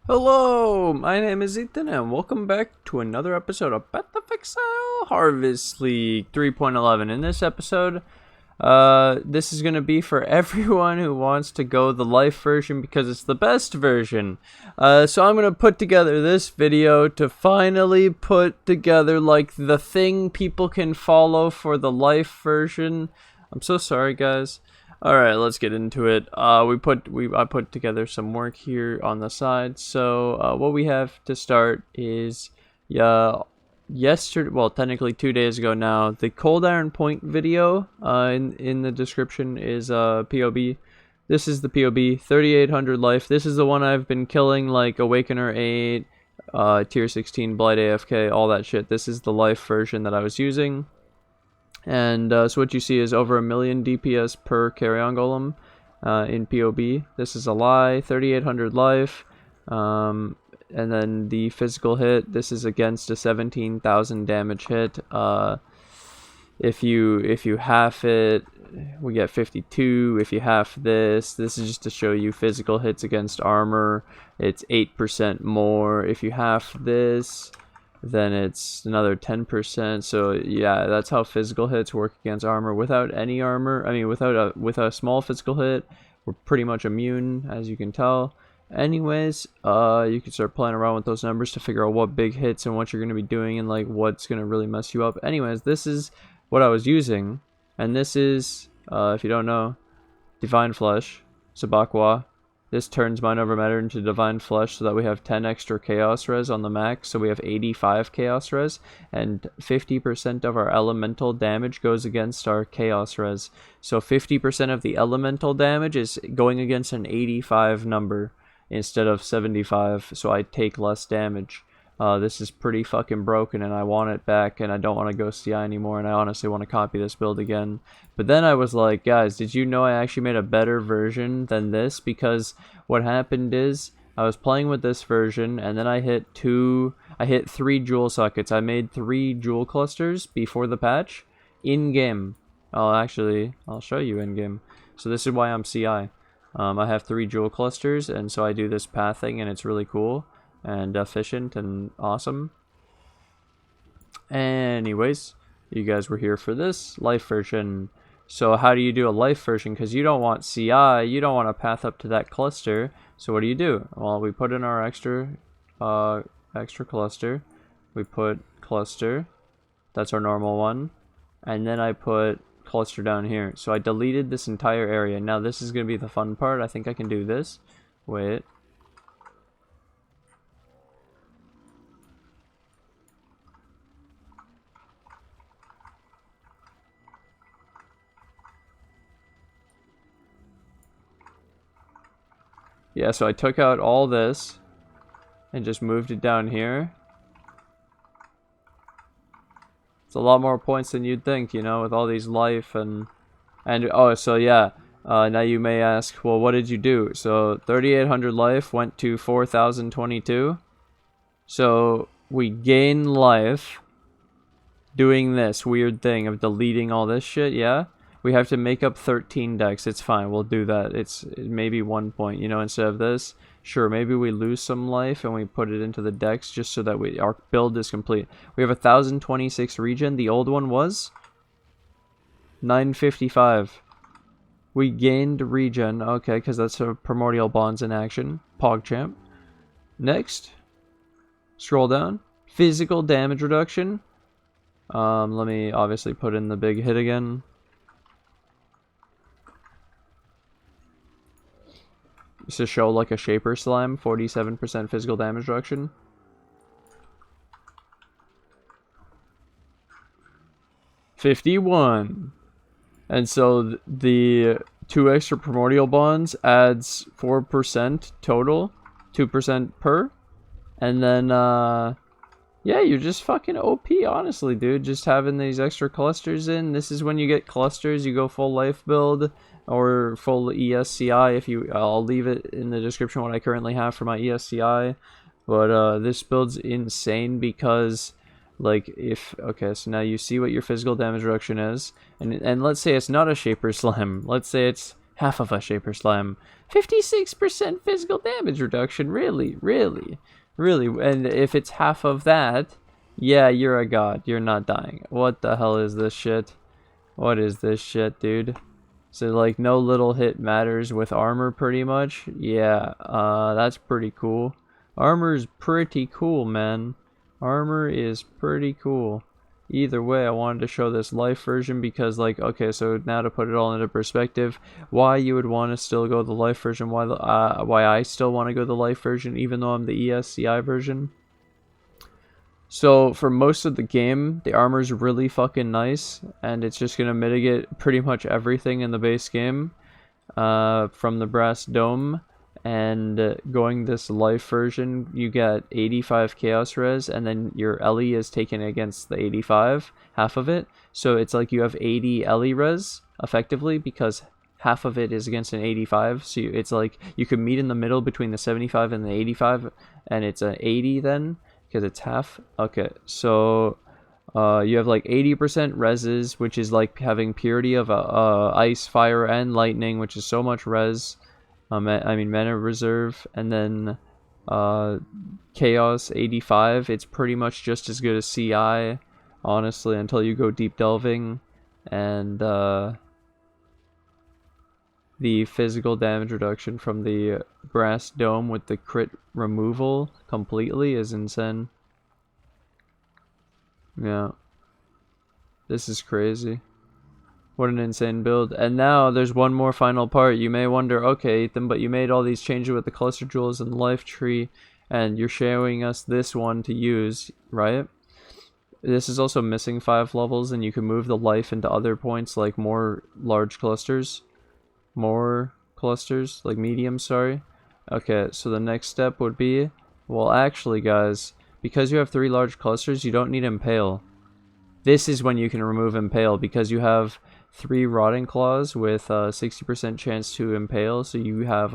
Hello, my name is Ethan and welcome back to another episode of Battlefield Harvest League 3.11. In this episode, this is going to be for everyone who wants to go the life version because it's the best version. So I'm going to put together this video to finally put together like the thing people can follow for the life version. I'm so sorry, guys. Alright, let's get into it. I put together some work here on the side. So what we have to start is yesterday, well, technically 2 days ago now, the Cold Iron Point video in the description is POB. This is the POB, 3800 life. This is the one I've been killing, like Awakener 8, tier 16 Blight AFK, all that shit. This is the life version that I was using. And so what you see is over 1,000,000 DPS per Carrion Golem in POB. This is a lie, 3800 life. And then the physical hit, this is against a 17,000 damage hit. If you half it, we get 52. If you half this is just to show you physical hits against armor. It's 8% more. If you half this, then it's another 10%. So yeah, that's how physical hits work against armor. Without any armor, I mean with a small physical hit, we're pretty much immune, as you can tell. Anyways, you can start playing around with those numbers to figure out what big hits and what you're going to be doing and like what's going to really mess you up. Anyways, this is what I was using, and this is if you don't know, Divine Flesh, Sabakwa. This turns Mind Over Matter into Divine Flesh so that we have 10 extra Chaos Res on the max, so we have 85 Chaos Res, and 50% of our elemental damage goes against our Chaos Res. So 50% of the elemental damage is going against an 85 number instead of 75, so I take less damage. This is pretty fucking broken and I want it back, and I don't want to go CI anymore, and I honestly want to copy this build again. But then I was like, guys, did you know I actually made a better version than this? Because what happened is I was playing with this version and then I hit 3 jewel sockets. I made 3 jewel clusters before the patch in game. I'll show you in game. So this is why I'm CI. I have 3 jewel clusters, and so I do this path thing, and it's really cool and efficient and awesome. Anyways, you guys were here for this life version. So how do you do a life version? Because you don't want CI, you don't want to path up to that cluster. So what do? Well, we put in our extra cluster. We put cluster. That's our normal one. And then I put cluster down here. So I deleted this entire area. Now this is going to be the fun part. I think I can do this. Wait. Yeah, so I took out all this and just moved it down here. It's a lot more points than you'd think, you know, with all these life and oh, so yeah. Now you may ask, well, what did you do? So 3,800 life went to 4,022. So we gain life doing this weird thing of deleting all this shit, yeah? We have to make up 13 decks. It's fine. We'll do that. It's maybe 1 point, you know, instead of this. Sure, maybe we lose some life and we put it into the decks just so that our build is complete. We have 1,026 regen. The old one was 955. We gained regen. Okay, because that's a Primordial Bonds in action. PogChamp. Next, scroll down. Physical damage reduction. Let me obviously put in the big hit again. Just to show like a Shaper Slime, 47% physical damage reduction. $51. And so the 2 extra Primordial Bonds adds 4% total, 2% per. And then, yeah, you're just fucking OP, honestly, dude. Just having these extra clusters in. This is when you get clusters, you go full life build or full ESCI. I'll leave it in the description what I currently have for my ESCI. But this build's insane because, like, okay, so now you see what your physical damage reduction is, and let's say it's not a Shaper Slam. Let's say it's Half of a Shaper Slam. 56% physical damage reduction. Really, really, really. And if it's half of that, yeah, you're a god. You're not dying. What the hell is this shit? What is this shit, dude? So, like, no little hit matters with armor, pretty much. Yeah, that's pretty cool. Armor's pretty cool, man. Armor is pretty cool. Either way, I wanted to show this life version because, like, okay, so now to put it all into perspective, why you would want to still go the life version, why I still want to go the life version, even though I'm the ESCI version. So for most of the game, the armor's really fucking nice, and it's just gonna mitigate pretty much everything in the base game, from the brass dome. And going this life version, you get 85 chaos res, and then your Ellie is taken against the 85, half of it. So it's like you have 80 Ellie res effectively because half of it is against an 85. So it's like you could meet in the middle between the 75 and the 85, and it's an 80 then because it's half. Okay, so you have like 80% reses, which is like having purity of ice, fire, and lightning, which is so much res. I mean mana reserve, and then chaos 85. It's pretty much just as good as CI, honestly, until you go deep delving. And the physical damage reduction from the brass dome with the crit removal completely is insane. Yeah, this is crazy. What an insane build. And now there's one more final part. You may wonder, okay, Ethan, but you made all these changes with the cluster jewels and the life tree, and you're showing us this one to use, right? This is also missing 5 levels, and you can move the life into other points, like more large clusters. More clusters, like medium, sorry. Okay, so the next step would be, well, actually, guys, because you have 3 large clusters, you don't need Impale. This is when you can remove Impale, because you have 3 Rotting Claws with 60% chance to impale, so you have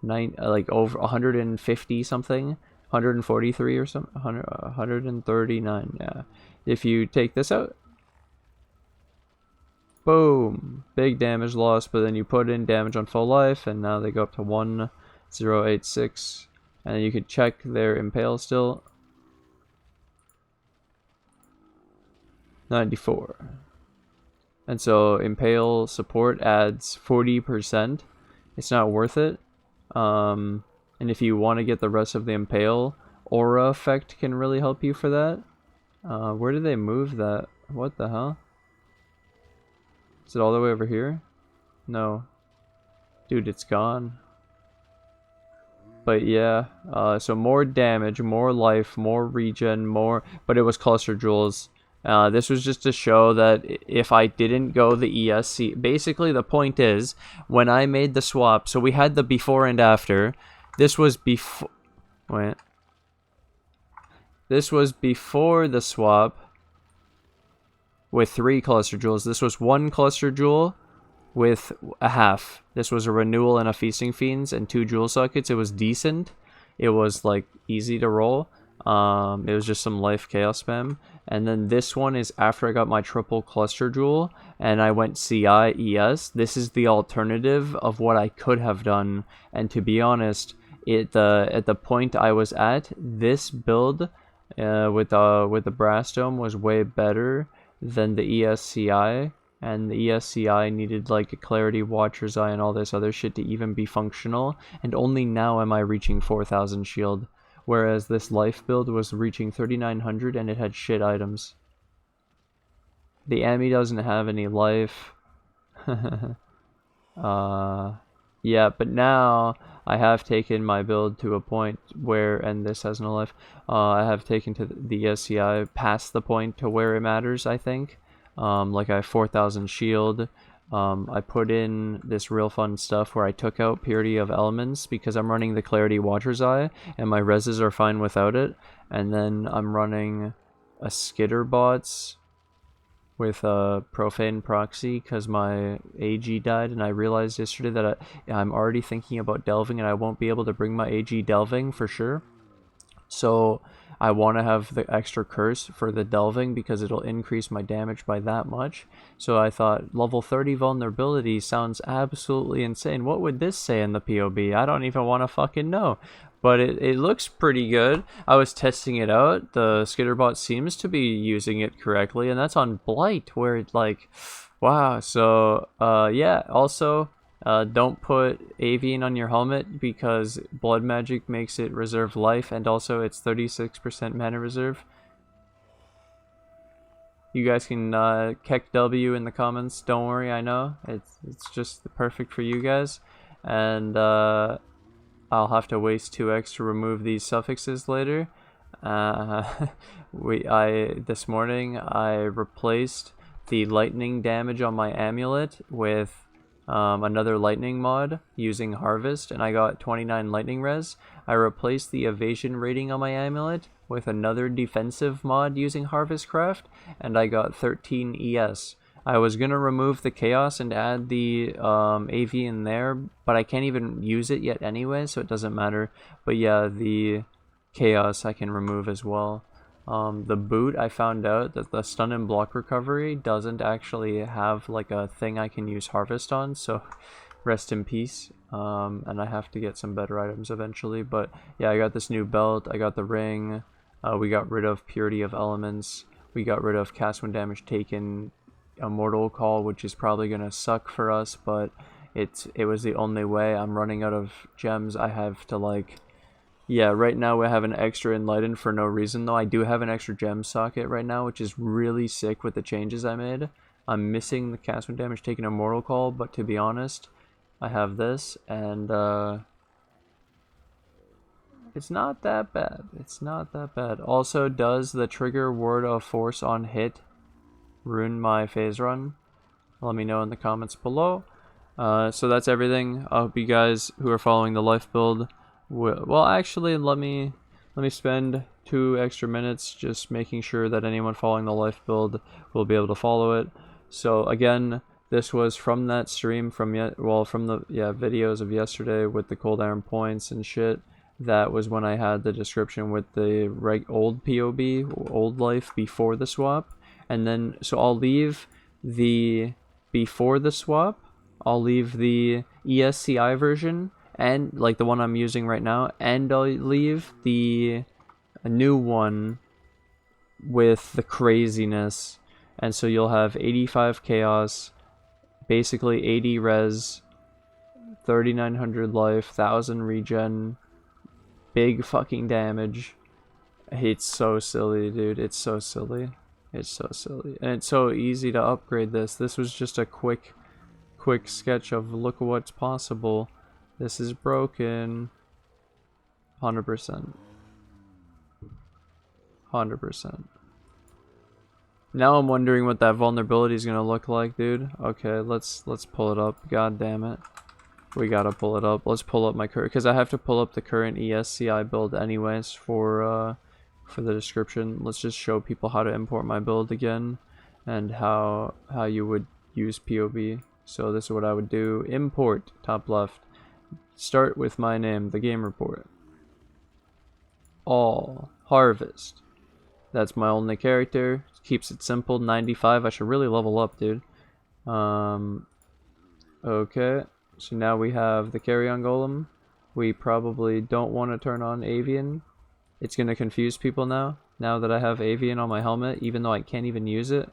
like over 150 something, 143 or something, 139. Yeah, if you take this out, boom, big damage loss. But then you put in damage on full life, and now they go up to 1086, and you can check their impale still. 94. And so impale support adds 40%. It's not worth it. And if you want to get the rest of the impale, aura effect can really help you for that. Where did they move that? What the hell? Is it all the way over here? No. Dude, it's gone. But yeah, so more damage, more life, more regen, more... But it was cluster jewels. This was just to show that if I didn't go the ESC, basically the point is, when I made the swap, so we had the before and after. This was before, wait. This was before the swap with 3 cluster jewels. This was 1 cluster jewel with a half. This was a renewal and a feasting fiends and 2 jewel sockets. It was decent. It was like easy to roll. It was just some life chaos spam. And then this one is after I got my triple cluster jewel and I went CI ES. This is the alternative of what I could have done. And to be honest, at the point I was at, this build with the brass dome was way better than the ESCI. And the ESCI needed like a Clarity, Watcher's Eye, and all this other shit to even be functional. And only now am I reaching 4000 shield. Whereas this life build was reaching 3900 and it had shit items. The Ami doesn't have any life. Yeah, but now I have taken my build to a point where, and this has no life, I have taken to the ESCI past the point to where it matters, I think. Like I have 4000 shield. I put in this real fun stuff where I took out Purity of Elements because I'm running the Clarity Watcher's Eye and my reses are fine without it. And then I'm running a Skitter bots with a Profane Proxy because my AG died, and I realized yesterday that I'm already thinking about delving and I won't be able to bring my AG delving for sure. So I want to have the extra curse for the delving because it'll increase my damage by that much. So I thought level 30 vulnerability sounds absolutely insane. What would this say in the POB? I don't even want to fucking know. But it looks pretty good. I was testing it out. The Skitterbot seems to be using it correctly, and that's on Blight, where it like, wow. So yeah, also don't put Avian on your helmet because blood magic makes it reserve life, and also it's 36% mana reserve. You guys can keck W in the comments. Don't worry, I know it's just perfect for you guys, and I'll have to waste 2x to remove these suffixes later. This morning I replaced the lightning damage on my amulet with another lightning mod using harvest, and I got 29 lightning res. I replaced the evasion rating on my amulet with another defensive mod using harvest craft, and I got 13 ES. I was gonna remove the chaos and add the AV in there, but I can't even use it yet anyway, so it doesn't matter. But yeah, the chaos I can remove as well. The boot, I found out that the stun and block recovery doesn't actually have like a thing I can use harvest on, so rest in peace. And I have to get some better items eventually. But yeah, I got this new belt, I got the ring, we got rid of Purity of Elements, we got rid of cast when damage taken, a mortal call, which is probably gonna suck for us, but it was the only way. I'm running out of gems. I have to like, yeah, right now we have an extra Enlighten for no reason though. I do have an extra gem socket right now, which is really sick with the changes I made. I'm missing the cast when damage taking a mortal call, but to be honest, I have this, and it's not that bad. It's not that bad. Also, does the trigger word of force on hit ruin my phase run? Let me know in the comments below. So that's everything. I hope you guys who are following the life build well, actually, let me spend 2 extra minutes just making sure that anyone following the life build will be able to follow it. So again, this was from that stream from the videos of yesterday with the cold iron points and shit. That was when I had the description with the old POB, old life before the swap. And then, so I'll leave the before the swap, I'll leave the ESCI version, and like the one I'm using right now, and I'll leave a new one with the craziness. And so you'll have 85 chaos, basically 80 res, 3900 life, 1000 regen, big fucking damage. It's so silly, dude. It's so silly. It's so silly. And it's so easy to upgrade this. This was just a quick sketch of look at what's possible. This is broken. 100%. 100%. Now I'm wondering what that vulnerability is gonna look like, dude. Okay, let's pull it up. God damn it. We gotta pull it up. Let's pull up my current, because I have to pull up the current ESCI build anyways for the description. Let's just show people how to import my build again and how you would use POB. So this is what I would do. Import, top left. Start with my name, the game report. All, harvest. That's my only character. Keeps it simple. 95. I should really level up, dude. Okay. So now we have the Carrion Golem. We probably don't want to turn on Avian. It's going to confuse people now that I have Avian on my helmet, even though I can't even use it.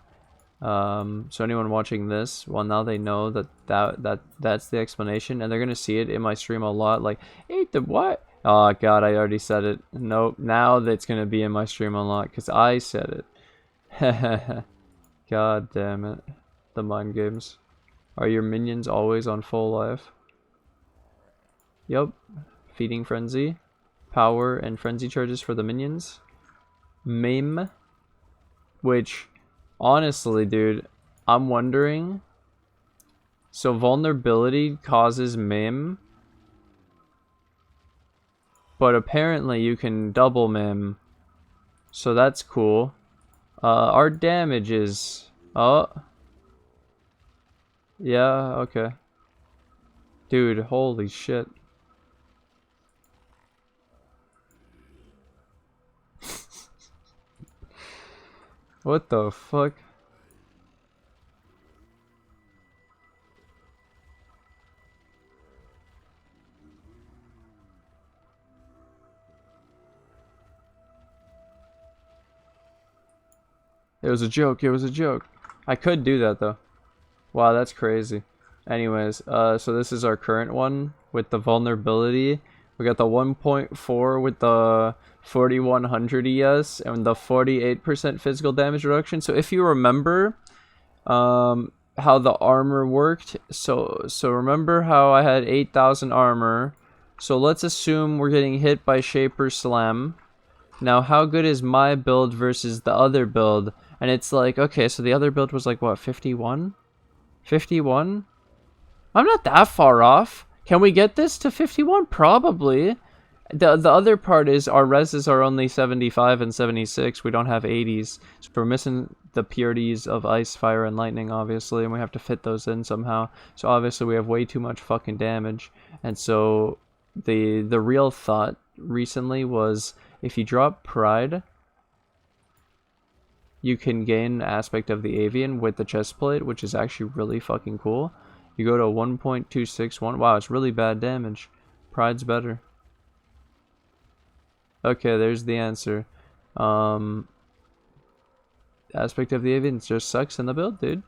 So anyone watching this, well, now they know that's the explanation, and they're going to see it in my stream a lot, like, hey, the what? Oh, God, I already said it. Nope, now that's going to be in my stream a lot, because I said it. God damn it. The mind games. Are your minions always on full life? Yup. Feeding Frenzy. Power and Frenzy charges for the minions. Maim. Which, honestly, dude, I'm wondering. So vulnerability causes Maim. But apparently you can double Maim. So that's cool. Our damage is... Oh. Yeah, okay. Dude, holy shit. What the fuck? It was a joke, it was a joke. I could do that though. Wow, that's crazy. Anyways, so this is our current one with the vulnerability. We got the 1.4 with the 4100 ES and the 48% physical damage reduction. So if you remember how the armor worked, so remember how I had 8,000 armor. So let's assume we're getting hit by Shaper Slam. Now, how good is my build versus the other build? And it's like, okay, so the other build was like, what, 51? 51? I'm not that far off. Can we get this to 51? Probably. The other part is our reses are only 75 and 76. We don't have 80s. So we're missing the purities of Ice, Fire, and Lightning, obviously, and we have to fit those in somehow. So obviously we have way too much fucking damage. And so the real thought recently was, if you drop Pride, you can gain Aspect of the Avian with the chestplate, which is actually really fucking cool. You go to 1.261. Wow, it's really bad damage. Pride's better. Okay, there's the answer. Aspect of the Avian just sucks in the build, dude.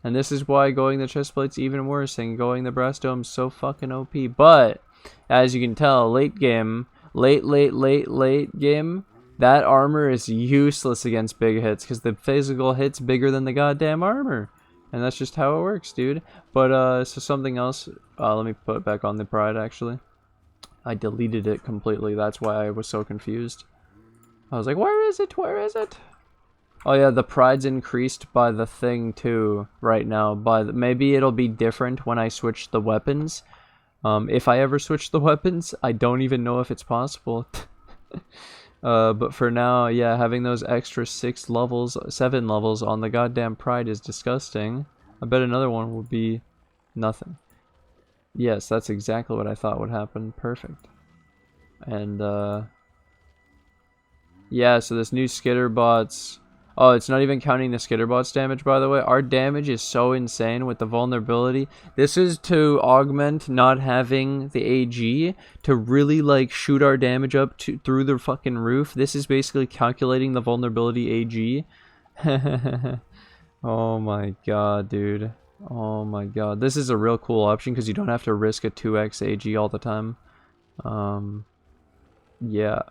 And this is why going the chestplate's even worse, and going the Brass Dome's so fucking OP. But, as you can tell, late game, late game, that armor is useless against big hits, because the physical hit's bigger than the goddamn armor. And that's just how it works, dude. But, so something else, let me put it back on the Pride, actually. I deleted it completely, that's why I was so confused. I was like, where is it, where is it? Oh yeah, the Pride's increased by the thing too, right now. But maybe it'll be different when I switch the weapons. If I ever switch the weapons, I don't even know if it's possible. But for now, yeah, having those extra 7 levels on the goddamn Pride is disgusting. I bet another one would be nothing. Yes, that's exactly what I thought would happen. Perfect. And, yeah, so this new Skitterbots... Oh, it's not even counting the Skitterbots damage, by the way. Our damage is so insane with the vulnerability. This is to augment not having the AG to really, like, shoot our damage up through the fucking roof. This is basically calculating the vulnerability AG. Oh my god, dude. Oh my god. This is a real cool option because you don't have to risk a 2x AG all the time. Yeah.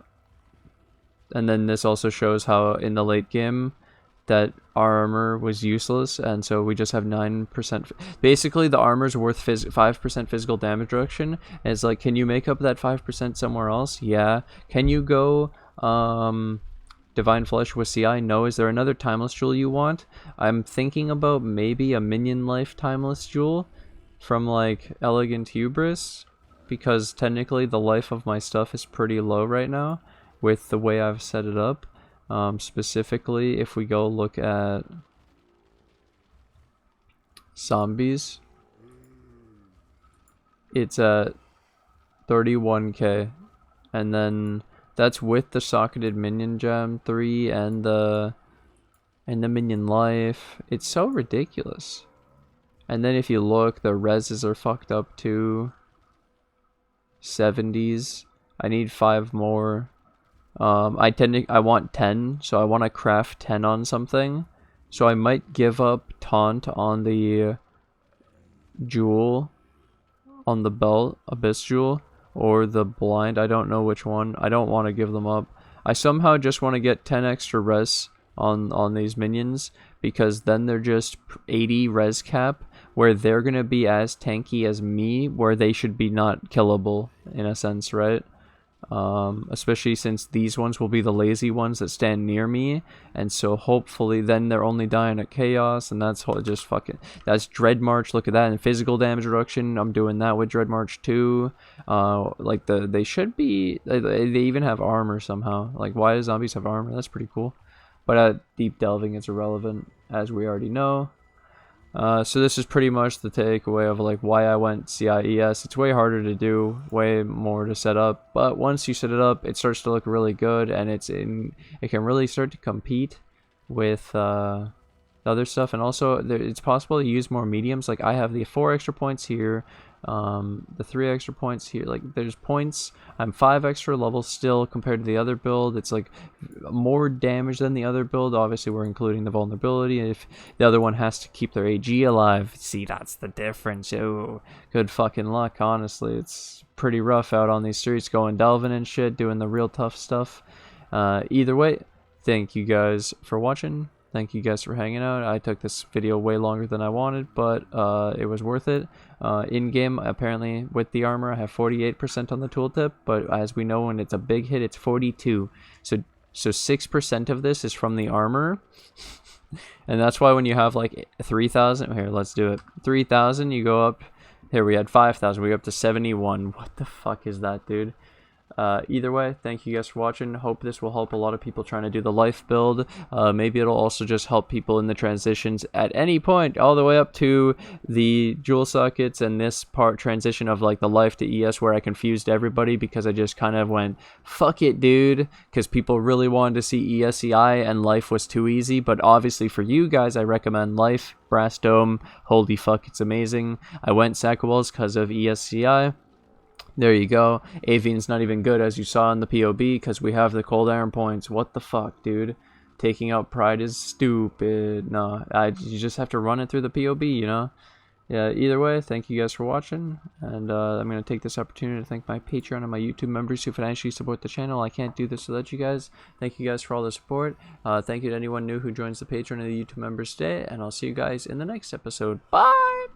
And then this also shows how in the late game that our armor was useless, and so we just have 9%. Basically, the armor's worth 5% physical damage reduction, and it's like, can you make up that 5% somewhere else? Yeah. Can you go Divine Flesh with CI? No. Is there another Timeless Jewel you want? I'm thinking about maybe a Minion Life Timeless Jewel from, like, Elegant Hubris, because technically the life of my stuff is pretty low right now with the way I've set it up. Specifically, if we go look at zombies, it's at 31k, and then that's with the socketed Minion Gem 3 and the Minion Life. It's so ridiculous. And then if you look, the reses are fucked up too. 70s. I need 5 more. I want 10, so I want to craft 10 on something. So I might give up Taunt on the Jewel, on the Belt, Abyss Jewel, or the Blind. I don't know which one. I don't want to give them up. I somehow just want to get 10 extra res on these minions, because then they're just 80 res cap, where they're going to be as tanky as me, where they should be not killable, in a sense, right? Especially since these ones will be the lazy ones that stand near me, and so hopefully then they're only dying at chaos, and that's just fucking, that's Dread March. Look at that. And physical damage reduction, I'm doing that with Dread March too. Like they should be, they even have armor somehow. Like, why do zombies have armor? That's pretty cool. But deep delving is irrelevant, as we already know. So this is pretty much the takeaway of like why I went CIES. It's way harder to do, way more to set up, but once you set it up, it starts to look really good, and it can really start to compete with the other stuff. And also it's possible to use more mediums. Like I have the 4 extra points here, the 3 extra points here. Like there's points. I'm 5 extra levels still compared to the other build. It's like more damage than the other build. Obviously we're including the vulnerability, and if the other one has to keep their AG alive, see, that's the difference. Oh, good fucking luck. Honestly, it's pretty rough out on these streets going delving and shit, doing the real tough stuff. Either way, thank you guys for watching. Thank you guys for hanging out. I took this video way longer than I wanted, but it was worth it. In-game, apparently, with the armor, I have 48% on the tooltip, but as we know, when it's a big hit, it's 42. So 6% of this is from the armor. And that's why when you have like 3,000, here, let's do it. 3,000, you go up, here we had 5,000, we go up to 71. What the fuck is that, dude? Either way, thank you guys for watching. Hope this will help a lot of people trying to do the life build. Maybe it'll also just help people in the transitions at any point, all the way up to the jewel sockets and this part transition of like the life to ES, where I confused everybody because I just kind of went fuck it, dude, because people really wanted to see ESEI and life was too easy. But obviously for you guys, I recommend life. Brass Dome, holy fuck, it's amazing. I went Sackwells because of ESCI. There you go. Avian's not even good, as you saw in the POB, because we have the cold iron points. What the fuck, dude? Taking out Pride is stupid. No, you just have to run it through the POB, you know? Yeah, either way, thank you guys for watching. And I'm going to take this opportunity to thank my Patreon and my YouTube members who financially support the channel. I can't do this without you guys. Thank you guys for all the support. Thank you to anyone new who joins the Patreon and the YouTube members today. And I'll see you guys in the next episode. Bye!